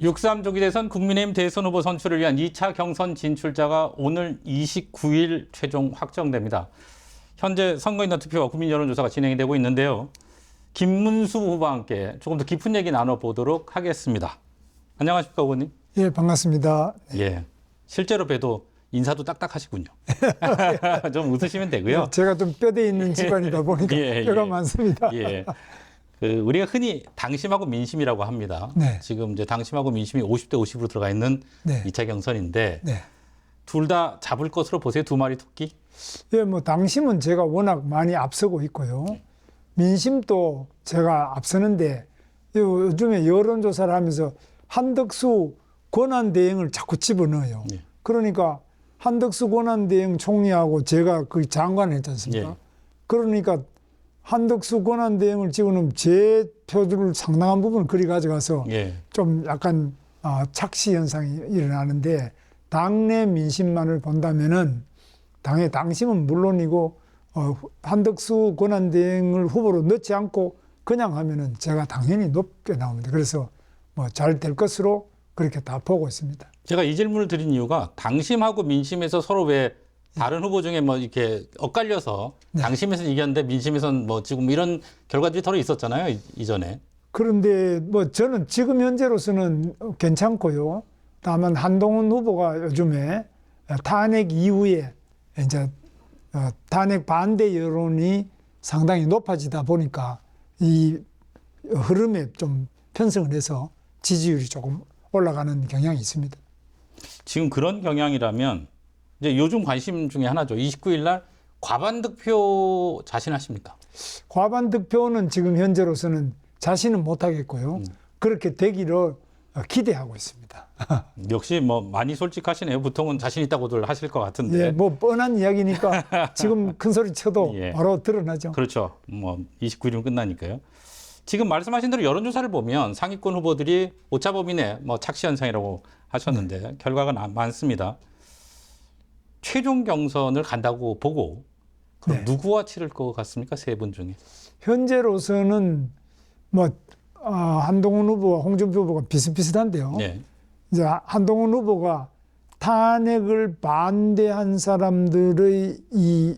6.3 조기 대선 국민의힘 대선 후보 선출을 위한 2차 경선 진출자가 오늘 29일 최종 확정됩니다. 현재 선거인단 투표와 국민 여론조사가 진행이 되고 있는데요. 김문수 후보와 함께 조금 더 깊은 얘기 나눠보도록 하겠습니다. 안녕하십니까, 후보님? 예, 반갑습니다. 예, 실제로 봬도 인사도 딱딱하시군요. 좀 웃으시면 되고요. 예, 제가 좀 뼈대 있는 집안이다 보니까 뼈가 많습니다. 예. 우리가 흔히 당심하고 민심이라고 합니다. 네. 지금 이제 당심하고 민심이 50대 50으로 들어가 있는 네. 2차 경선인데 네. 둘 다 잡을 것으로 보세요. 두 마리 토끼? 예, 뭐 당심은 제가 워낙 많이 앞서고 있고요. 민심도 제가 앞서는데 요즘에 여론조사를 하면서 한덕수 권한대행을 자꾸 집어넣어요. 예. 그러니까 한덕수 권한대행 총리하고 제가 그 장관을 했지 않습니까? 예. 그러니까 한덕수 권한대행을 집어넣으면 제 표들을 상당한 부분을 그리 가져가서 예. 좀 약간 착시 현상이 일어나는데 당내 민심만을 본다면은 당의 당심은 물론이고 한덕수 권한대행을 후보로 넣지 않고 그냥 하면은 제가 당연히 높게 나옵니다. 그래서 뭐 잘 될 것으로 그렇게 다 보고 있습니다. 제가 이 질문을 드린 이유가 당심하고 민심에서 서로 왜 다른 후보 중에 뭐 이렇게 엇갈려서 네. 당심에서 이겼는데 민심에서는 뭐 지금 이런 결과들이 더러 있었잖아요. 이전에. 그런데 뭐 저는 지금 현재로서는 괜찮고요. 다만 한동훈 후보가 요즘에 탄핵 이후에 이제 탄핵 반대 여론이 상당히 높아지다 보니까 이 흐름에 좀 편성을 해서 지지율이 조금 올라가는 경향이 있습니다. 지금 그런 경향이라면 이제 요즘 관심 중에 하나죠. 29일 날 과반 득표 자신하십니까? 과반 득표는 지금 현재로서는 자신은 못하겠고요. 그렇게 되기를 기대하고 있습니다. 역시 뭐 많이 솔직하시네요. 보통은 자신 있다고들 하실 것 같은데. 예, 뭐 뻔한 이야기니까 지금 큰 소리 쳐도 예. 바로 드러나죠. 그렇죠. 뭐 29일이면 끝나니까요. 지금 말씀하신 대로 여론조사를 보면 상위권 후보들이 오차범위내 뭐 착시 현상이라고 하셨는데 결과가 많습니다. 최종 경선을 간다고 보고 그럼 네. 누구와 치를 것 같습니까? 세 분 중에. 현재로서는 뭐 한동훈 후보와 홍준표 후보가 비슷비슷한데요. 네. 이제 한동훈 후보가 탄핵을 반대한 사람들의 이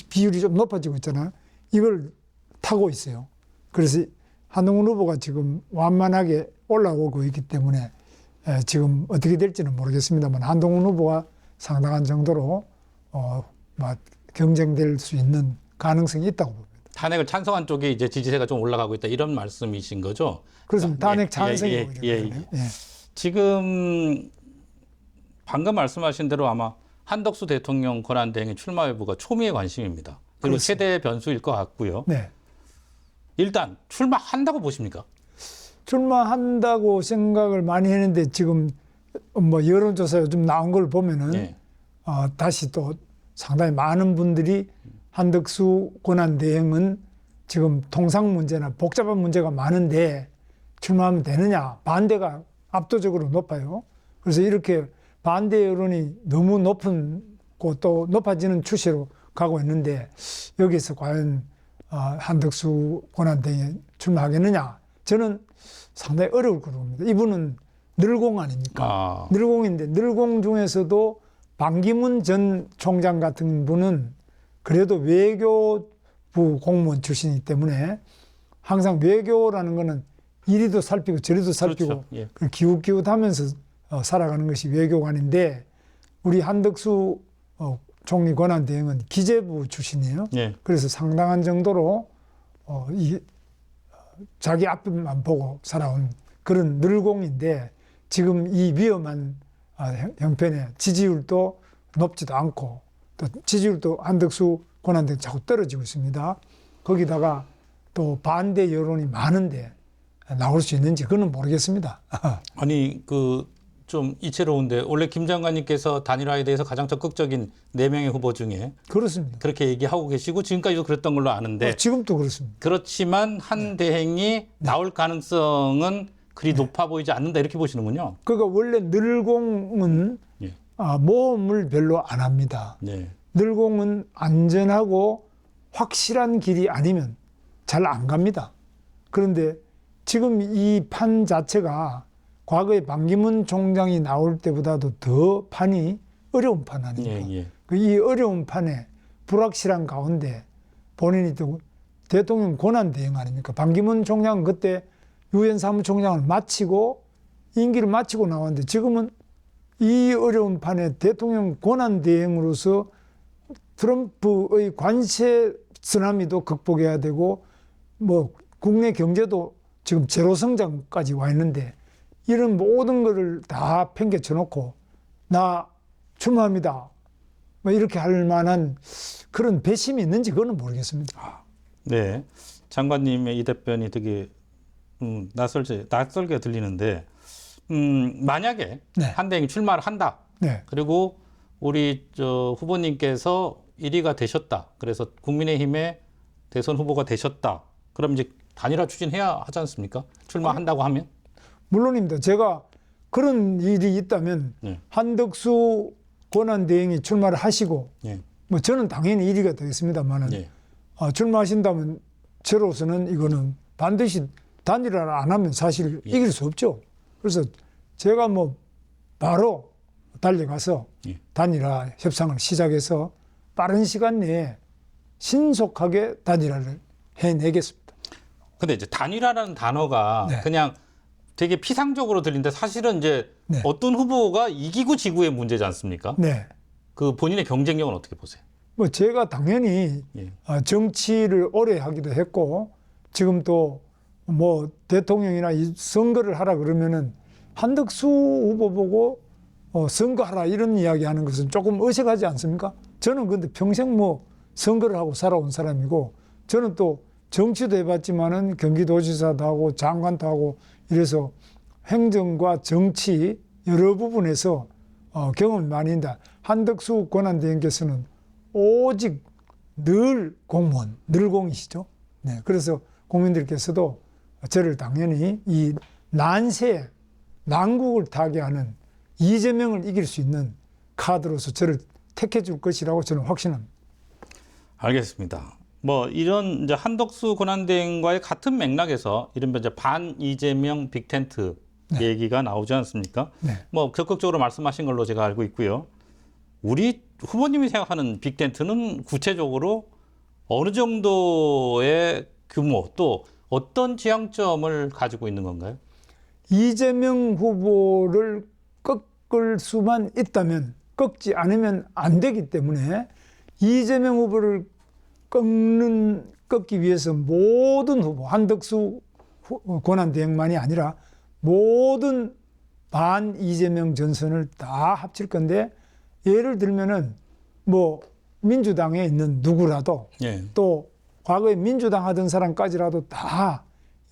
비율이 좀 높아지고 있잖아요. 이걸 타고 있어요. 그래서 한동훈 후보가 지금 완만하게 올라오고 있기 때문에 지금 어떻게 될지는 모르겠습니다만 한동훈 후보가 상당한 정도로 경쟁될 수 있는 가능성이 있다고 봅니다. 탄핵을 찬성한 쪽이 이제 지지세가 좀 올라가고 있다 이런 말씀이신 거죠? 그렇습니다. 탄핵 찬성이 예, 오기 예, 때문에. 예. 지금 방금 말씀하신 대로 아마 한덕수 대통령 권한대행의 출마 여부가 초미의 관심입니다. 그리고 그렇습니다. 세대 변수일 것 같고요. 네. 일단 출마한다고 보십니까? 출마한다고 생각을 많이 했는데 지금 뭐 여론조사 요즘 나온 걸 보면은 예. 다시 또 상당히 많은 분들이 한덕수 권한대행은 지금 통상 문제나 복잡한 문제가 많은데 출마하면 되느냐 반대가 압도적으로 높아요. 그래서 이렇게 반대 여론이 너무 높고 또 높아지는 추세로 가고 있는데 여기서 과연 한덕수 권한대행이 출마하겠느냐 저는 상당히 어려울 거로 봅니다. 이분은 늘공 아닙니까? 늘공인데 늘공 중에서도 반기문 전 총장 같은 분은 그래도 외교부 공무원 출신이기 때문에 항상 외교라는 거는 이리도 살피고 저리도 살피고 그렇죠. 예. 기웃기웃하면서 살아가는 것이 외교관인데 우리 한덕수 총리 권한대행은 기재부 출신이에요. 예. 그래서 상당한 정도로 자기 앞만 보고 살아온 그런 늘공인데 지금 이 위험한 형편에 지지율도 높지도 않고 또 지지율도 한덕수 권한대행 자꾸 떨어지고 있습니다. 거기다가 또 반대 여론이 많은데 나올 수 있는지 그건 모르겠습니다. 아니 좀 이채로운데 원래 김 장관님께서 단일화에 대해서 가장 적극적인 4명의 후보 중에 그렇습니다. 그렇게 얘기하고 계시고 지금까지도 그랬던 걸로 아는데 지금도 그렇습니다. 그렇지만 한 대행이 나올 가능성은 그리 높아 보이지 않는다 이렇게 보시는군요. 그러니까 원래 늘공은 예. 모험을 별로 안 합니다. 네. 늘공은 안전하고 확실한 길이 아니면 잘 안 갑니다. 그런데 지금 이 판 자체가 과거에 반기문 총장이 나올 때보다도 더 판이 어려운 판 아닙니까? 예, 예. 이 어려운 판에 불확실한 가운데 본인이 또 대통령 권한 대행 아닙니까? 반기문 총장은 그때 유엔 사무총장을 마치고 임기를 마치고 나왔는데 지금은 이 어려운 판에 대통령 권한 대행으로서 트럼프의 관세 쓰나미도 극복해야 되고 뭐 국내 경제도 지금 제로 성장까지 와 있는데 이런 모든 것을 다 팽개쳐 놓고 나 출마합니다. 뭐 이렇게 할 만한 그런 배심이 있는지 그거는 모르겠습니다. 네, 장관님의 이 답변이 되게 낯설게 들리는데 만약에 네. 한대행이 출마를 한다. 네. 그리고 우리 후보님께서 1위가 되셨다. 그래서 국민의힘의 대선 후보가 되셨다. 그럼 이제 단일화 추진해야 하지 않습니까? 출마한다고 하면? 물론입니다. 제가 그런 일이 있다면 네. 한덕수 권한대행이 출마를 하시고 예. 뭐 저는 당연히 1위가 되겠습니다만은 예. 출마하신다면 저로서는 이거는 반드시 단일화를 안 하면 사실 예. 이길 수 없죠. 그래서 제가 뭐 바로 달려가서 예. 단일화 협상을 시작해서 빠른 시간 내에 신속하게 단일화를 해내겠습니다. 근데 이제 단일화라는 단어가 네. 그냥 되게 피상적으로 들리는데 사실은 이제 네. 어떤 후보가 이기고 지구의 문제지 않습니까? 네. 그 본인의 경쟁력은 어떻게 보세요? 뭐 제가 당연히 예. 정치를 오래 하기도 했고 지금 또 뭐 대통령이나 이 선거를 하라 그러면은 한덕수 후보 보고 선거하라 이런 이야기 하는 것은 조금 어색하지 않습니까? 저는 근데 평생 뭐 선거를 하고 살아온 사람이고 저는 또 정치도 해봤지만은 경기도지사도 하고 장관도 하고 이래서 행정과 정치 여러 부분에서 경험이 많이 있다. 한덕수 권한대행께서는 오직 늘 공무원, 늘 공이시죠. 네, 그래서 국민들께서도 저를 당연히 이 난세, 난국을 타개하는 이재명을 이길 수 있는 카드로서 저를 택해 줄 것이라고 저는 확신합니다. 알겠습니다. 뭐 이런 이제 한덕수 권한대행과의 같은 맥락에서 이른바 이제 반 이재명 빅텐트 네. 얘기가 나오지 않습니까? 네. 뭐 적극적으로 말씀하신 걸로 제가 알고 있고요. 우리 후보님이 생각하는 빅텐트는 구체적으로 어느 정도의 규모 또 어떤 지향점을 가지고 있는 건가요? 이재명 후보를 꺾을 수만 있다면 꺾지 않으면 안 되기 때문에 이재명 후보를 꺾기 위해서 모든 후보, 한덕수 권한대행만이 아니라 모든 반 이재명 전선을 다 합칠 건데 예를 들면은 뭐 민주당에 있는 누구라도 예. 또 과거에 민주당 하던 사람까지라도 다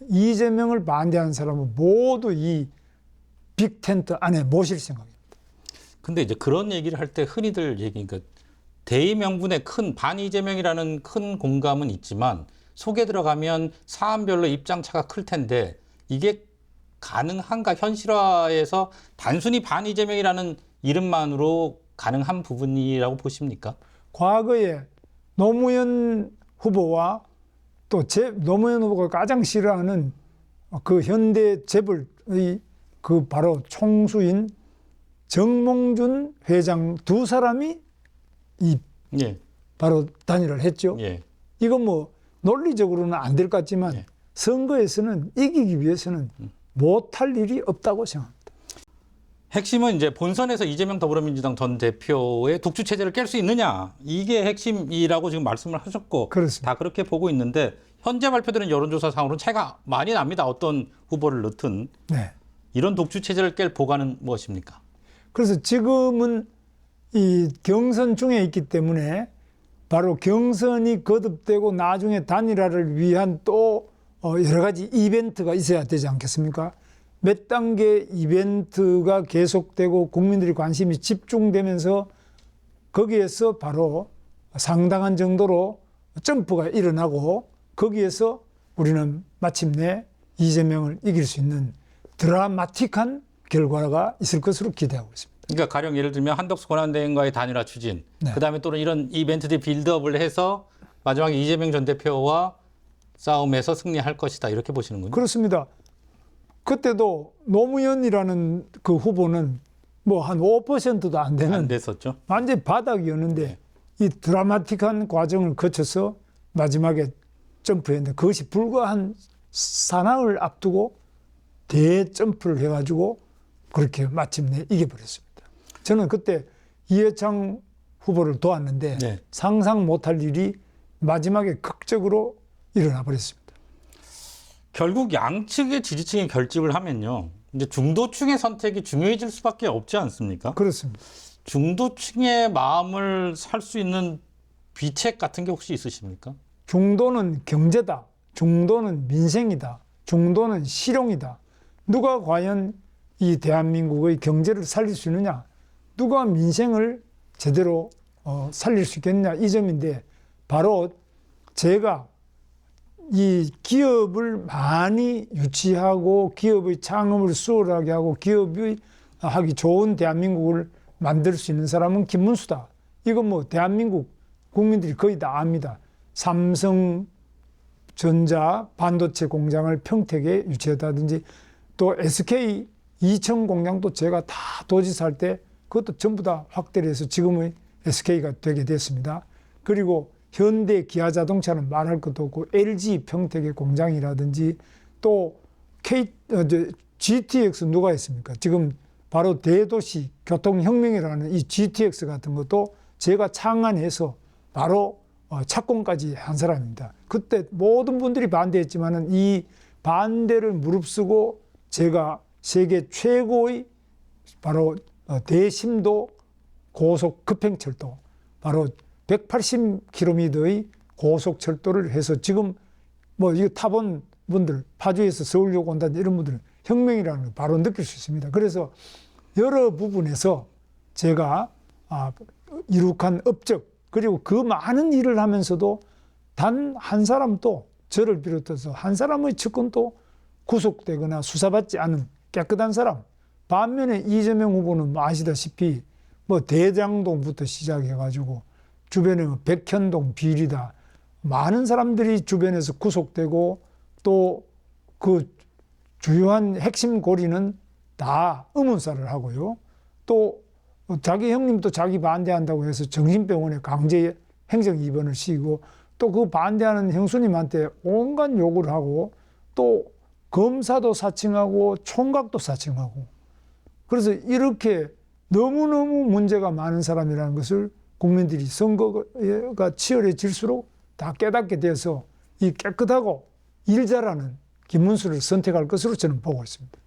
이재명을 반대하는 사람은 모두 이 빅텐트 안에 모실 생각입니다. 근데 이제 그런 얘기를 할 때 흔히들 얘기니까 대의명분의 큰 반 이재명이라는 큰 공감은 있지만 속에 들어가면 사안별로 입장차가 클 텐데 이게 가능한가 현실화에서 단순히 반 이재명이라는 이름만으로 가능한 부분이라고 보십니까? 과거에 노무현 후보와 또 노무현 후보가 가장 싫어하는 그 현대 재벌의 그 바로 총수인 정몽준 회장 두 사람이 이 예. 바로 단일화를 했죠. 예. 이건 뭐 논리적으로는 안 될 것 같지만 예. 선거에서는 이기기 위해서는 못할 일이 없다고 생각합니다. 핵심은 이제 본선에서 이재명 더불어민주당 전 대표의 독주 체제를 깰 수 있느냐 이게 핵심이라고 지금 말씀을 하셨고 그렇습니다. 다 그렇게 보고 있는데 현재 발표되는 여론조사상으로는 차이가 많이 납니다. 어떤 후보를 넣든 네. 이런 독주 체제를 깰 보관은 무엇입니까? 그래서 지금은 이 경선 중에 있기 때문에 바로 경선이 거듭되고 나중에 단일화를 위한 또 여러 가지 이벤트가 있어야 되지 않겠습니까? 몇 단계 이벤트가 계속되고 국민들이 관심이 집중되면서 거기에서 바로 상당한 정도로 점프가 일어나고 거기에서 우리는 마침내 이재명을 이길 수 있는 드라마틱한 결과가 있을 것으로 기대하고 있습니다. 그러니까 가령 예를 들면 한덕수 권한대행과의 단일화 추진, 네. 그다음에 또는 이런 이벤트들 빌드업을 해서 마지막에 이재명 전 대표와 싸움에서 승리할 것이다 이렇게 보시는군요. 그렇습니다. 그때도 노무현이라는 그 후보는 뭐 한 5%도 안 되는 안 됐었죠. 완전히 바닥이었는데 이 드라마틱한 과정을 거쳐서 마지막에 점프했는데 그것이 불과 한 사나흘 앞두고 대점프를 해가지고 그렇게 마침내 이겨버렸습니다. 저는 그때 이해창 후보를 도왔는데 네. 상상 못할 일이 마지막에 극적으로 일어나 버렸습니다. 결국 양측의 지지층이 결집을 하면요. 이제 중도층의 선택이 중요해질 수밖에 없지 않습니까? 그렇습니다. 중도층의 마음을 살 수 있는 비책 같은 게 혹시 있으십니까? 중도는 경제다. 중도는 민생이다. 중도는 실용이다. 누가 과연 이 대한민국의 경제를 살릴 수 있느냐? 누가 민생을 제대로 살릴 수 있겠느냐? 이 점인데 바로 제가 이 기업을 많이 유치하고 기업의 창업을 수월하게 하고 기업이 하기 좋은 대한민국을 만들 수 있는 사람은 김문수다. 이건 뭐 대한민국 국민들이 거의 다 압니다. 삼성전자 반도체 공장을 평택에 유치했다든지 또 SK 이천 공장도 제가 다 도지사할 때 그것도 전부 다 확대를 해서 지금의 SK가 되게 됐습니다. 그리고 현대 기아자동차는 말할 것도 없고 LG 평택의 공장이라든지 또 GTX 누가 했습니까? 지금 바로 대도시 교통혁명이라는 이 GTX 같은 것도 제가 창안해서 바로 착공까지 한 사람입니다. 그때 모든 분들이 반대했지만은 이 반대를 무릅쓰고 제가 세계 최고의 바로 대심도 고속 급행철도 바로 180km의 고속철도를 해서 지금 뭐 이거 타본 분들 파주에서 서울역 온다든지 이런 분들은 혁명이라는 걸 바로 느낄 수 있습니다. 그래서 여러 부분에서 제가 이룩한 업적 그리고 그 많은 일을 하면서도 단 한 사람도 저를 비롯해서 한 사람의 측근도 구속되거나 수사받지 않은 깨끗한 사람. 반면에 이재명 후보는 아시다시피 뭐 대장동부터 시작해가지고 주변에 뭐 백현동 비리다. 많은 사람들이 주변에서 구속되고 또 그 주요한 핵심 고리는 다 의문사를 하고요. 또 자기 형님도 자기 반대한다고 해서 정신병원에 강제 행정 입원을 시키고 또 그 반대하는 형수님한테 온갖 욕을 하고 또 검사도 사칭하고 총각도 사칭하고 그래서 이렇게 너무너무 문제가 많은 사람이라는 것을 국민들이 선거가 치열해질수록 다 깨닫게 돼서 이 깨끗하고 일 잘하는 김문수를 선택할 것으로 저는 보고 있습니다.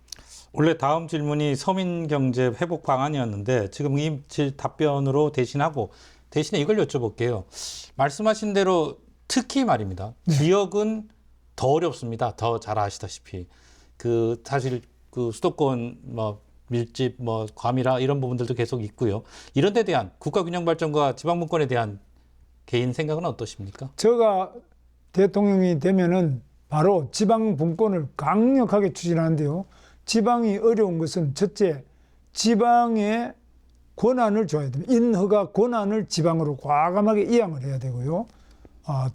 원래 다음 질문이 서민경제 회복 방안이었는데 지금 이 답변으로 대신에 이걸 여쭤볼게요. 말씀하신 대로 특히 말입니다. 네. 지역은 더 어렵습니다. 더 잘 아시다시피 사실 수도권 밀집 과밀화 이런 부분들도 계속 있고요. 이런 데 대한 국가균형발전과 지방분권에 대한 개인 생각은 어떠십니까? 제가 대통령이 되면은 바로 지방분권을 강력하게 추진하는데요. 지방이 어려운 것은 첫째, 지방의 권한을 줘야 됩니다. 인허가 권한을 지방으로 과감하게 이양을 해야 되고요.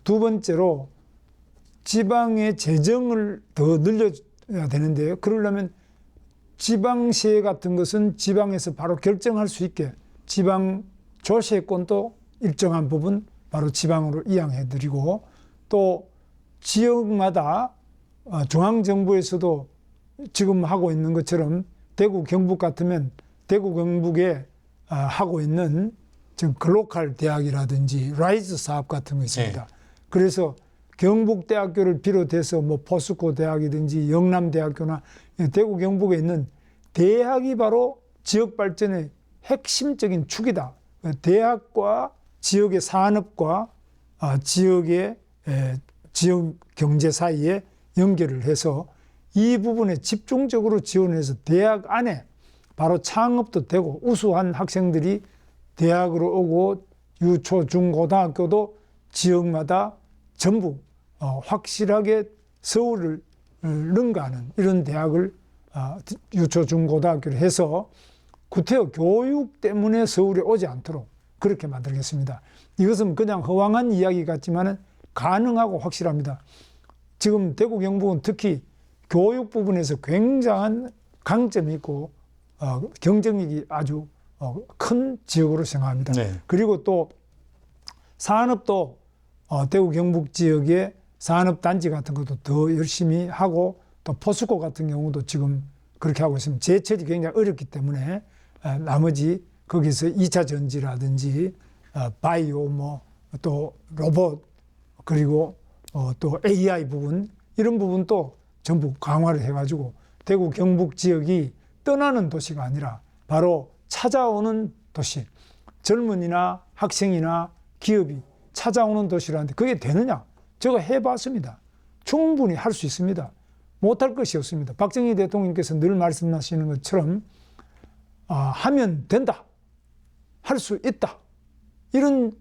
두 번째로 지방의 재정을 더 늘려야 되는데요. 그러려면 지방세 같은 것은 지방에서 바로 결정할 수 있게 지방 조세권도 일정한 부분 바로 지방으로 이양해드리고 또 지역마다 중앙정부에서도 지금 하고 있는 것처럼 대구 경북 같으면 대구 경북에 하고 있는 지금 글로컬 대학이라든지 라이즈 사업 같은 거 있습니다. 네. 그래서 경북대학교를 비롯해서 뭐 포스코 대학이든지 영남대학교나 대구 경북에 있는 대학이 바로 지역 발전의 핵심적인 축이다. 대학과 지역의 산업과 지역의 지역 경제 사이에 연결을 해서 이 부분에 집중적으로 지원해서 대학 안에 바로 창업도 되고 우수한 학생들이 대학으로 오고 유초, 중, 고등학교도 지역마다 전부 확실하게 서울을 능가하는 이런 대학을 유초, 중, 고등학교를 해서 구태여 교육 때문에 서울에 오지 않도록 그렇게 만들겠습니다. 이것은 그냥 허황한 이야기 같지만 가능하고 확실합니다. 지금 대구 경북은 특히 교육 부분에서 굉장한 강점이 있고 경쟁력이 아주 큰 지역으로 생각합니다. 네. 그리고 또 산업도 대구 경북 지역의 산업단지 같은 것도 더 열심히 하고 또 포스코 같은 경우도 지금 그렇게 하고 있습니다. 제철이 굉장히 어렵기 때문에 나머지 거기서 2차 전지라든지 바이오 뭐 또 로봇 그리고 또 AI 부분 이런 부분도 전부 강화를 해가지고 대구 경북 지역이 떠나는 도시가 아니라 바로 찾아오는 도시, 젊은이나 학생이나 기업이 찾아오는 도시라는데 그게 되느냐? 제가 해봤습니다. 충분히 할 수 있습니다. 못할 것이 없습니다. 박정희 대통령께서 늘 말씀하시는 것처럼 하면 된다, 할 수 있다 이런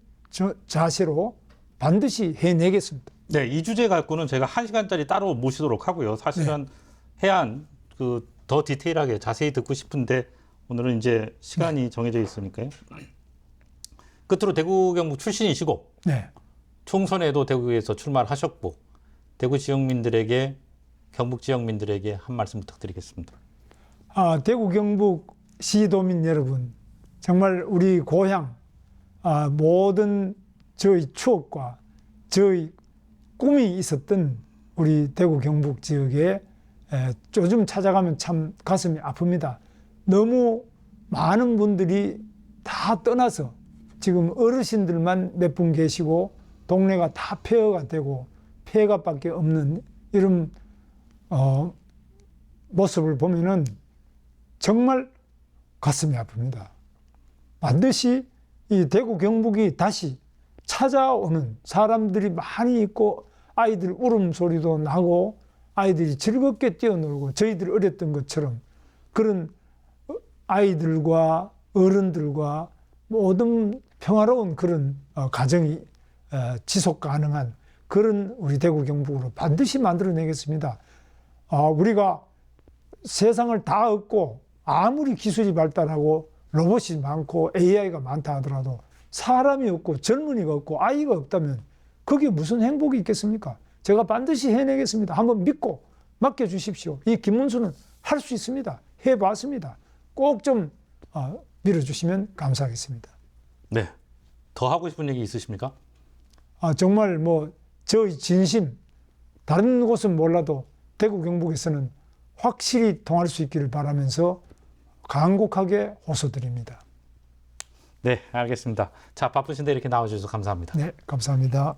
자세로 반드시 해내겠습니다. 네, 이 주제 갖고는 제가 1시간짜리 따로 모시도록 하고요. 사실은 해안 더 디테일하게 자세히 듣고 싶은데 오늘은 이제 시간이 정해져 있으니까요. 끝으로 대구 경북 출신이시고 네. 총선에도 대구에서 출마를 하셨고 대구 지역민들에게 경북 지역민들에게 한 말씀 부탁드리겠습니다. 대구 경북 시도민 여러분, 정말 우리 고향 모든 저희 추억과 저희 꿈이 있었던 우리 대구 경북 지역에 요즘 찾아가면 참 가슴이 아픕니다. 너무 많은 분들이 다 떠나서 지금 어르신들만 몇 분 계시고 동네가 다 폐허가 되고 폐가밖에 없는 이런 모습을 보면은 정말 가슴이 아픕니다. 반드시 이 대구 경북이 다시 찾아오는 사람들이 많이 있고 아이들 울음소리도 나고 아이들이 즐겁게 뛰어놀고 저희들 어렸던 것처럼 그런 아이들과 어른들과 모든 평화로운 그런 가정이 지속 가능한 그런 우리 대구 경북으로 반드시 만들어내겠습니다. 우리가 세상을 다 얻고 아무리 기술이 발달하고 로봇이 많고 AI가 많다 하더라도 사람이 없고 젊은이가 없고 아이가 없다면 그게 무슨 행복이 있겠습니까? 제가 반드시 해내겠습니다. 한번 믿고 맡겨주십시오. 이 김문수는 할 수 있습니다. 해봤습니다. 꼭 좀 밀어주시면 감사하겠습니다. 네, 더 하고 싶은 얘기 있으십니까? 정말 저의 진심, 다른 곳은 몰라도 대구 경북에서는 확실히 통할 수 있기를 바라면서 간곡하게 호소드립니다. 네, 알겠습니다. 자, 바쁘신데 이렇게 나와주셔서 감사합니다. 네, 감사합니다.